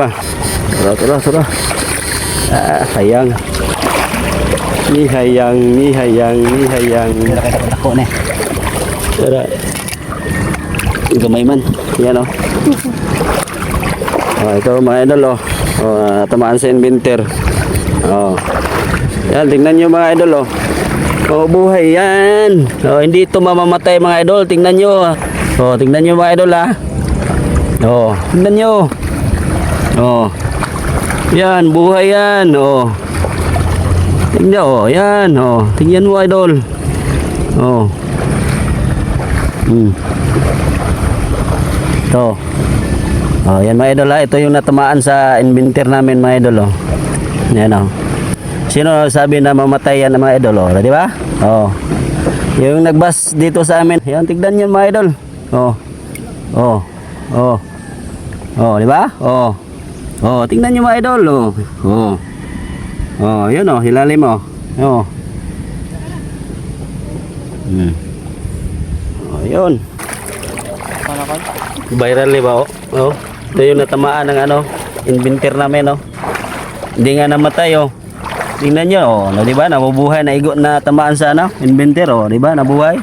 Tara. Sayang. Ni hayang. Wala kayo takot ako na. Tara. Gamay man. Yan o. Ito mga idol o. Tamaan sa inventor. Yan, tingnan nyo mga idol o. Buhay yan. Hindi ito mamamatay mga idol. Tingnan nyo. Tingnan nyo mga idol ha. Tingnan nyo. Yan, buhay yan. Tingnan nyo. Yan. Tingnan mo idol. Ito. Yan mga idol ha. Ito yung natamaan sa inventor namin mga idol o. Yan o. Sino sabi na mamatay yan mga idol di ba? Yung nagbas dito sa amin. Yan, tignan niyo mga idol. Di ba? Tingnan niyo mga idol. Yun hilalim mo. Yun. Viral ba ito yung natamaan ng inventor namin Hindi nga namatay Tingnan nyo, di ba? Nabubuhay na igo na tamaan sa inventor, di ba? Nabuhay.